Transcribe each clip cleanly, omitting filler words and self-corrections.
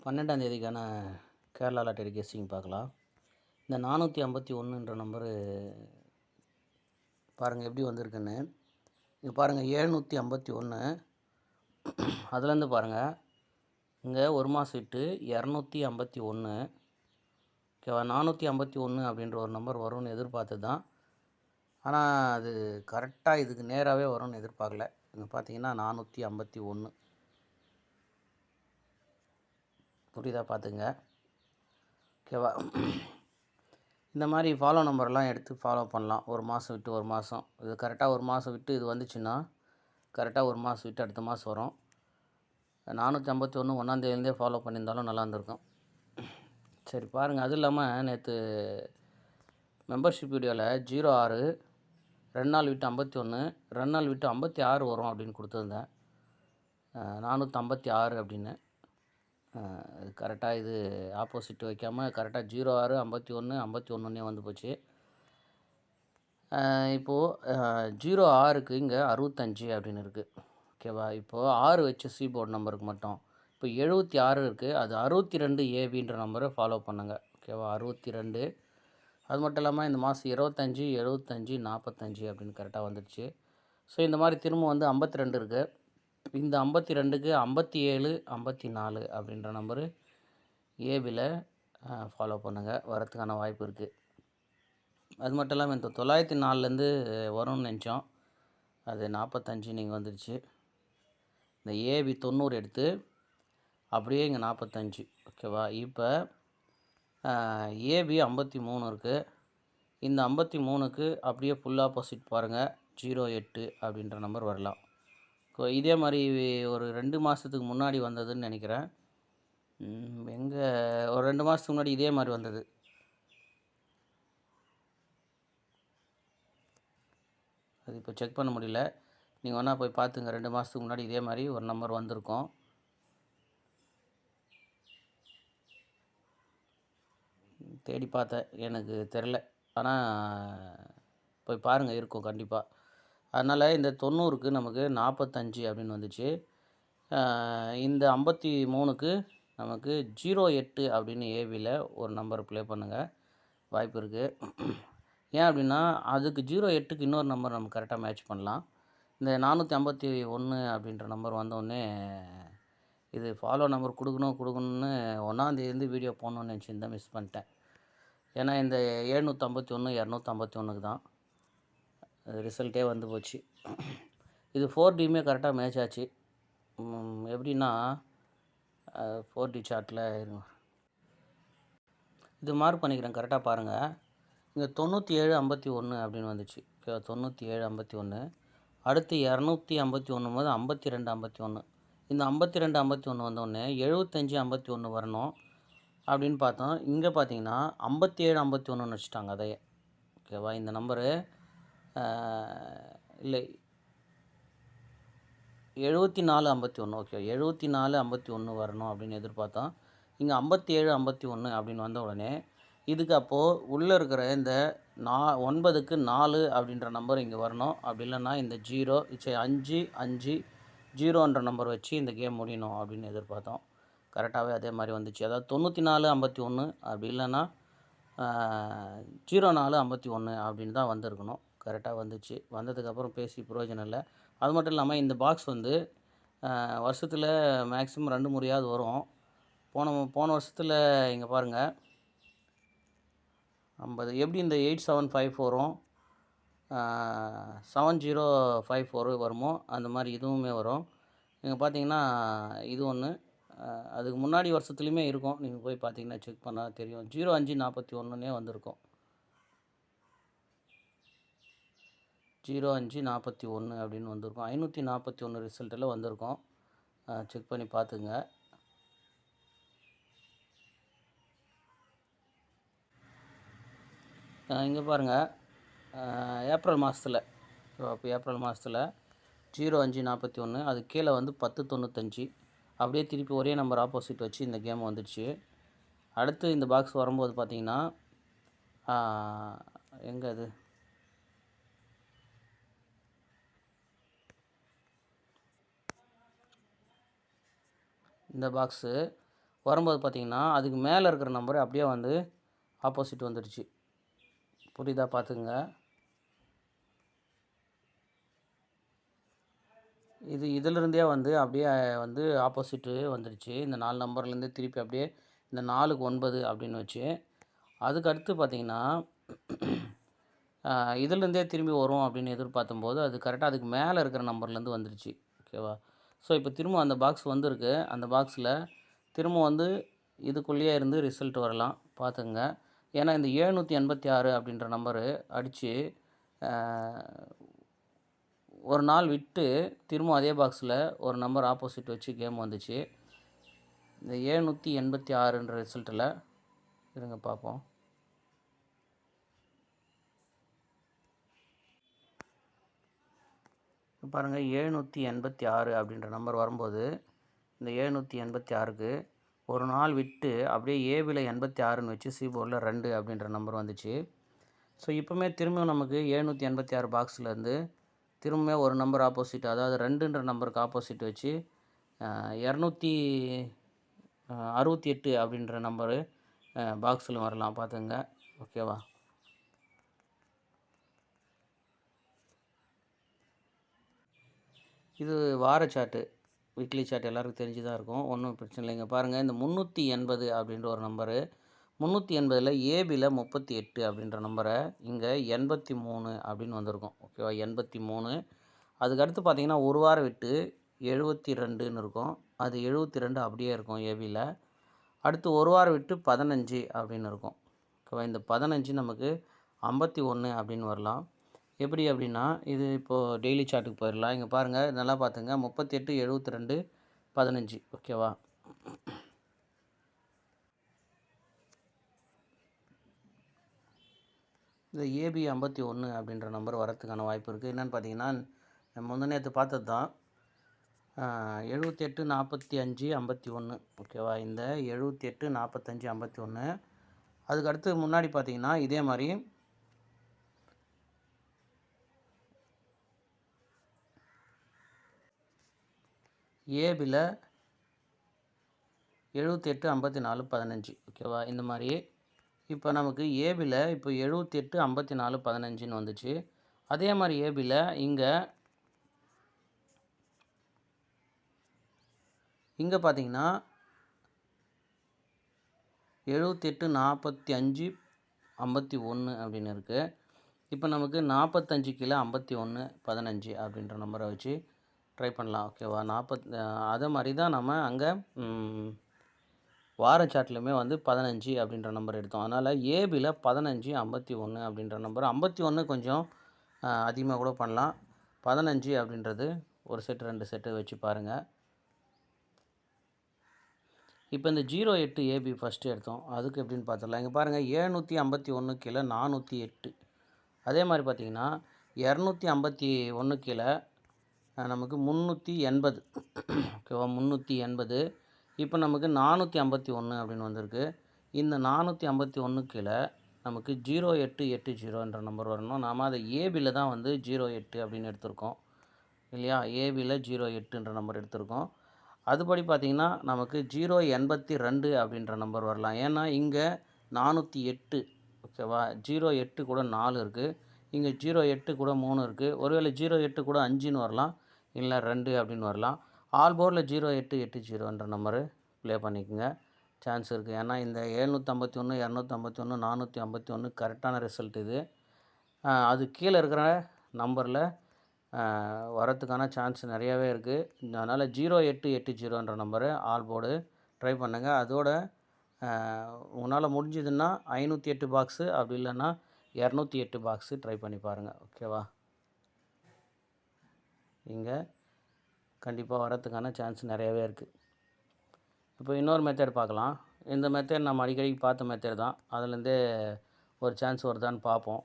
12ஆம் தேதிக்கான Kerala lottery guessing பார்க்கலாம். இந்த 451ன்ற நம்பரு பாருங்கள் எப்படி வந்திருக்குன்னு. இங்கே பாருங்கள் 751. அதுலேருந்து பாருங்கள் இங்கே ஒரு மாதம் விட்டு 251. ஓகேவா? 451 அப்படின்ற ஒரு நம்பர் வரும்னு எதிர்பார்த்து தான், ஆனால் அது கரெக்டாக இதுக்கு நேராகவே வரும்னு எதிர்பார்க்கல. இங்கே பார்த்தீங்கன்னா 451 புரியுதா? பார்த்துங்க. ஓகேவா? இந்த மாதிரி ஃபாலோ நம்பர்லாம் எடுத்து ஃபாலோ பண்ணலாம். ஒரு மாதம் விட்டு ஒரு மாதம். இது கரெக்டாக ஒரு மாதம் விட்டு இது வந்துச்சுன்னா கரெக்டாக ஒரு மாதம் விட்டு அடுத்த மாதம் வரும். 451 ஒன்றாந்தேதிலேருந்தே ஃபாலோ பண்ணியிருந்தாலும் நல்லா இருந்திருக்கும். சரி பாருங்கள். அதுவும் இல்லாமல் நேற்று மெம்பர்ஷிப் வீடியோவில் 06 2 நாள் விட்டு 51 2 நாள் விட்டு 56 வரும் அப்படின்னு கொடுத்துருந்தேன். 456 அப்படின்னு. கரெக்டாக இது ஆப்போசிட் வைக்காமல் கரெக்டாக 06 51 51 வந்து போச்சு. இப்போது 06க்கு இங்கே 65 அப்படின்னு இருக்குது. ஓகேவா? இப்போது 6 வச்சு சி போர்டு நம்பருக்கு மட்டும் இப்போ 76 இருக்குது. அது 62 ஏபின்ற நம்பரை ஃபாலோ பண்ணுங்கள். ஓகேவா? 62. அது மட்டும் இல்லாமல் இந்த மாதம் 25 75 45 அப்படின்னு கரெக்டாக வந்துடுச்சு. ஸோ இந்த மாதிரி திரும்ப வந்து 52 இருக்குது. இந்த 52க்கு 57 54 அப்படின்ற நம்பரு ஏபியில் ஃபாலோ பண்ணுங்கள். வரத்துக்கான வாய்ப்பு இருக்குது. அது மட்டும் இல்லாமல் இந்த 904லேருந்து வரும்னு நினச்சோம். அது 45 நீங்கள் வந்துடுச்சு. இந்த ஏபி 90 எடுத்து அப்படியே இங்கே 45. ஓகேவா? இப்போ ஏபி 53 இருக்குது. இந்த 53க்கு அப்படியே ஃபுல் ஆப்போசிட் பாருங்கள் 08 அப்படின்ற நம்பர் வரலாம். இதே மாதிரி ஒரு 2 மாதத்துக்கு முன்னாடி வந்ததுன்னு நினைக்கிறேன். எங்கே ஒரு 2 மாதத்துக்கு முன்னாடி இதே மாதிரி வந்தது. அது இப்போ செக் பண்ண முடியல. நீங்கள் வேணால் போய் பார்த்துங்க. 2 மாதத்துக்கு முன்னாடி இதே மாதிரி ஒரு நம்பர் வந்திருக்கும். தேடி பார்த்தேன், எனக்கு தெரில. ஆனால் போய் பாருங்கள், இருக்கும் கண்டிப்பாக. அதனால் இந்த 90க்கு நமக்கு 45 அப்படின்னு வந்துச்சு. இந்த 53க்கு நமக்கு 08 அப்படின்னு ஏபியில் ஒரு நம்பர் ப்ளே பண்ணுங்கள். வாய்ப்பு இருக்குது. ஏன் அப்படின்னா அதுக்கு 08க்கு இன்னொரு நம்பர் நம்ம கரெக்டாக மேட்ச் பண்ணலாம். இந்த 451 அப்படின்ற நம்பர் வந்தோடனே இது ஃபாலோ நம்பர் கொடுக்கணும்னு 1ஆந்தேதிலேருந்து வீடியோ போடணுன்னு நினச்சிருந்தேன், மிஸ் பண்ணிட்டேன். ஏன்னா இந்த 751 251க்கு தான் ரிசல்ட்டே வந்து போச்சு. இது 4டியுமே கரெக்டாக மேட்ச் ஆச்சு. எப்படின்னா 4டி சார்ட்டில் இருங்க, இது மார்க் பண்ணிக்கிறேன், கரெக்டாக பாருங்கள். இங்கே 97 51 அப்படின்னு வந்துச்சு. ஓகே, 97 51. அடுத்து 251 போது 52 51. இந்த 52 51 வந்தோடனே 75 51 வரணும் அப்படின்னு பார்த்தோம். இங்கே பார்த்தீங்கன்னா 57 51 வச்சுட்டாங்க அதையே. ஓகேவா? இந்த நம்பரு இல்லை 74 51. ஓகே, 74 51 வரணும் அப்படின்னு எதிர்பார்த்தோம். இங்கே 57 51 அப்படின்னு வந்த உடனே இதுக்கு அப்போது உள்ளே இருக்கிற இந்த 9க்கு 4 அப்படின்ற நம்பர் இங்கே வரணும். அப்படி இல்லைன்னா இந்த 5 5 0ன்ற நம்பர் வச்சு இந்த கேம் முடியணும் அப்படின்னு எதிர்பார்த்தோம். கரெக்டாகவே அதே மாதிரி வந்துச்சு. அதாவது 94 51 அப்படி இல்லைன்னா 04 51 அப்படின்னு தான் வந்திருக்கணும். கரெக்டாக வந்துச்சு. வந்ததுக்கப்புறம் பேசி பிரயோஜனம் இல்லை. அது மட்டும் இல்லாமல் இந்த பாக்ஸ் வந்து வருஷத்தில் மேக்ஸிமம் 2 முறையாவது வரும். போன வருஷத்தில் இங்கே பாருங்கள் 50 எப்படி இந்த 8754ம் 7054 வருமோ அந்த மாதிரி இதுவுமே வரும். நீங்கள் பார்த்தீங்கன்னா இது ஒன்று, அதுக்கு முன்னாடி வருஷத்துலையுமே இருக்கும். நீங்கள் போய் பார்த்தீங்கன்னா செக் பண்ணால் தெரியும். 05 41 வந்திருக்கும். 05 41 அப்படின்னு வந்திருக்கும். 541 ரிசல்ட்டில் வந்திருக்கும். செக் பண்ணி பார்த்துங்க. இங்கே பாருங்கள் ஏப்ரல் மாதத்தில், இப்போ ஏப்ரல் மாதத்தில் 05 41 அது கீழே வந்து 10 95 அப்படியே திருப்பி ஒரே நம்பர் ஆப்போசிட் வச்சு இந்த கேம் வந்துடுச்சு. அடுத்து இந்த பாக்ஸ் வரும்போது பார்த்தீங்கன்னா எங்கே அது இந்த பாக்ஸு வரும்போது பார்த்திங்கன்னா அதுக்கு மேலே இருக்கிற நம்பர் அப்படியே வந்து ஆப்போசிட் வந்துடுச்சு. புரியுதா? பார்த்துக்குங்க. இதிலிருந்தே வந்து அப்படியே வந்து ஆப்போசிட்டு வந்துடுச்சு. இந்த 4 நம்பர்லேருந்து திருப்பி அப்படியே இந்த 4க்கு 9 அப்படின்னு வச்சு, அதுக்கு அடுத்து பார்த்திங்கன்னா இதிலேருந்தே திரும்பி வரும் அப்படின்னு எதிர்பார்த்தும்போது அது கரெக்டாக அதுக்கு மேலே இருக்கிற நம்பர்லேருந்து வந்துடுச்சு. ஓகேவா? ஸோ இப்போ திரும்ப அந்த பாக்ஸ் வந்திருக்கு. அந்த பாக்ஸில் திரும்ப வந்து இதுக்குள்ளேயே இருந்து ரிசல்ட் வரலாம், பார்த்துங்க. ஏன்னா இந்த 786 அப்படின்ற நம்பரு அடித்து ஒரு நாள் விட்டு திரும்ப அதே பாக்ஸில் ஒரு நம்பர் ஆப்போசிட் வச்சு கேம் வந்துச்சு. இந்த 786ன்ற ரிசல்ட்டில் இருங்க பார்ப்போம். பாருங்கள், 786 அப்படின்ற நம்பர் வரும்போது இந்த 786க்கு ஒரு நாள் விட்டு அப்படியே ஏபியில் 86ன்னு வச்சு சிபோர்டில் 2 அப்படின்ற நம்பர் வந்துச்சு. ஸோ இப்போவுமே திரும்பியும் நமக்கு 786 பாக்ஸ்லேருந்து திரும்ப ஒரு நம்பர் ஆப்போசிட், அதாவது 2ன்ற நம்பருக்கு ஆப்போசிட் வச்சு 268 அப்படின்ற நம்பரு பாக்ஸில் வரலாம், பார்த்துங்க. ஓகேவா? இது வார சார்ட்டு, வீக்லி சார்ட் எல்லாருக்கும் தெரிஞ்சு தான் இருக்கும், ஒன்றும் பிரச்சனை இல்லைங்க. பாருங்கள், இந்த 380 அப்படின்ற ஒரு நம்பரு 380ல் ஏபியில் 38 அப்படின்ற நம்பரை இங்கே 83 அப்படின்னு வந்திருக்கும். ஓகேவா? 83. அதுக்கடுத்து பார்த்திங்கன்னா ஒரு வாரம் விட்டு 72ன்னு இருக்கும். அது 72 அப்படியே இருக்கும் ஏபியில். அடுத்து ஒரு வாரம் விட்டு 15 அப்படின்னு இருக்கும். ஓகேவா? இந்த 15 நமக்கு 51 அப்படின்னு வரலாம். எப்படி அப்படின்னா, இது இப்போது டெய்லி சார்ட்டுக்கு போயிடலாம். இங்கே பாருங்கள், நல்லா பார்த்துங்க. 38, 72, 15. ஓகேவா? இந்த ஏபி 51 அப்படின்ற நம்பர் வரத்துக்கான வாய்ப்பு இருக்குது. என்னென்னு பார்த்தீங்கன்னா, நம்ம நேற்று பார்த்தது தான். 78, 45, 51. ஓகேவா? இந்த 78, 45, 51. அதுக்கடுத்து முன்னாடி பார்த்தீங்கன்னா இதே மாதிரி ஏபியில் 78, 54, 15. ஓகேவா? இந்த மாதிரி இப்போ நமக்கு ஏபியில் இப்போ 78, 54, 15ன்னு வந்துச்சு. அதே மாதிரி ஏபியில் இங்கே பார்த்தீங்கன்னா 78, 45, 51 அப்படின்னு இருக்குது. இப்போ நமக்கு 45 கீழே 51, 15 அப்படின்ற நம்பரை வச்சு ட்ரை பண்ணலாம். ஓகேவா? அதே மாதிரி தான் நம்ம அங்கே வார சார்ட்லையுமே வந்து 15 அப்படின்ற நம்பர் எடுத்தோம். அதனால் ஏபியில் 15, 51 அப்படின்ற நம்பர். 51 கொஞ்சம் அதிகமாக கூட பண்ணலாம். 15 அப்படின்றது ஒரு செட் 2 செட்டு வச்சு பாருங்கள். இப்போ இந்த 08 ஏபி ஃபஸ்ட்டு எடுத்தோம். அதுக்கு எப்படின்னு பார்த்துடலாம். இங்கே பாருங்கள், 751 கீழே 408. அதே மாதிரி பார்த்திங்கன்னா 251 கீழே நமக்கு 380. ஓகேவா? 380. இப்போ நமக்கு 451 அப்படின்னு வந்திருக்கு. இந்த 451 கீழே நமக்கு 0880 நம்பர் வரணும். நாம் அதை ஏபியில் தான் வந்து 08 அப்படின்னு எடுத்திருக்கோம் இல்லையா? ஏபியில் 08ன்ற நம்பர் எடுத்திருக்கோம். அதுபடி பார்த்திங்கன்னா நமக்கு 082 அப்படின்ற நம்பர் வரலாம். ஏன்னா இங்கே 408. ஓகேவா? 08 கூட 4 இருக்குது. இங்கே 08 கூட 3 இருக்குது. ஒருவேளை 08 கூட 5ன்னு வரலாம், இல்லை 2 அப்படின்னு வரலாம். ஆல் போர்டில் 0880ன்ற நம்பரு ப்ளே பண்ணிக்கோங்க, சான்ஸ் இருக்குது. ஏன்னா இந்த 751, 251, 451 கரெக்டான ரிசல்ட் இது. அது கீழே இருக்கிற நம்பரில் வரத்துக்கான சான்ஸ் நிறையாவே இருக்குது. அதனால் 0880ன்ற நம்பரு ஆல் போர்டு ட்ரை பண்ணுங்கள். அதோட உங்களால் முடிஞ்சதுன்னா 508 பாக்ஸு, அப்படி இல்லைன்னா 208 பாக்ஸு ட்ரை பண்ணி பாருங்கள். ஓகேவா? இங்கே கண்டிப்பாக வரத்துக்கான சான்ஸ் நிறையாவே இருக்குது. இப்போ இன்னொரு மெத்தட் பார்க்கலாம். இந்த மெத்தட் நம்ம அடிக்கடி பார்த்த மெத்தட் தான். அதுலேருந்தே ஒரு சான்ஸ் வருதான்னு பார்ப்போம்.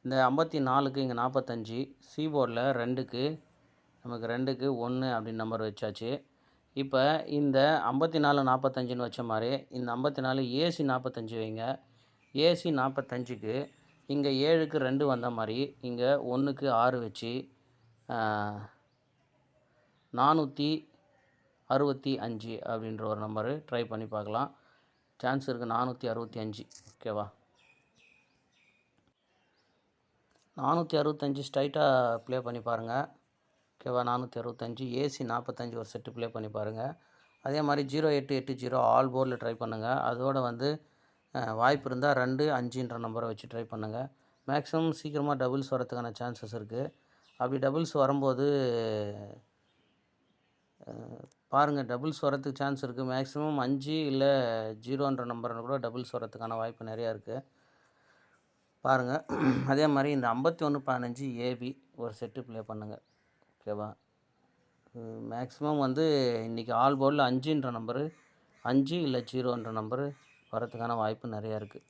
இந்த 54க்கு இங்கே 45, சி போர்டில் 2க்கு நமக்கு 2க்கு 1 அப்படின்னு நம்பர் வச்சாச்சு. இப்போ இந்த 54, 45ன்னு வச்ச மாதிரி இந்த 54 ஏசி 45 வைங்க. ஏசி 45க்கு இங்கே 7க்கு 2 வந்த மாதிரி இங்கே 1க்கு 6 வச்சு 406 65 அப்படின்ற ஒரு நம்பரு ட்ரை பண்ணி பார்க்கலாம். சான்ஸ் இருக்குது 465. ஓகேவா? 465 ஸ்ட்ரைட்டாக ப்ளே பண்ணி பாருங்கள். ஓகேவா? 465 ஏசி 45 ஒரு செட்டு ப்ளே பண்ணி பாருங்கள். அதே மாதிரி 0880 ஆல் போர்டில் ட்ரை பண்ணுங்கள். அதோடு வந்து வாய்ப்பு இருந்தால் 2, 5ன்ற நம்பரை வச்சு ட்ரை பண்ணுங்கள். மேக்ஸிமம் சீக்கிரமாக டபுள்ஸ் வரதுக்கான சான்சஸ் இருக்குது. அப்படி டபுள்ஸ் வரும்போது பாருங்கள், டபுள்ஸ் வரதுக்கு சான்ஸ் இருக்குது. மேக்ஸிமம் 5 இல்லை 0ன்ற நம்பரில் கூட டபுள்ஸ் வரதுக்கான வாய்ப்பு நிறையா இருக்குது. பாருங்கள். அதே மாதிரி இந்த 5115 ஏபி ஒரு செட்டு ப்ளே பண்ணுங்கள். ஓகேவா? மேக்ஸிமம் வந்து இன்றைக்கி ஆல் போர்டில் 5ன்ற நம்பரு 5 இல்லை 0ன்ற நம்பரு வரதுக்கான வாய்ப்பு நிறையா இருக்குது.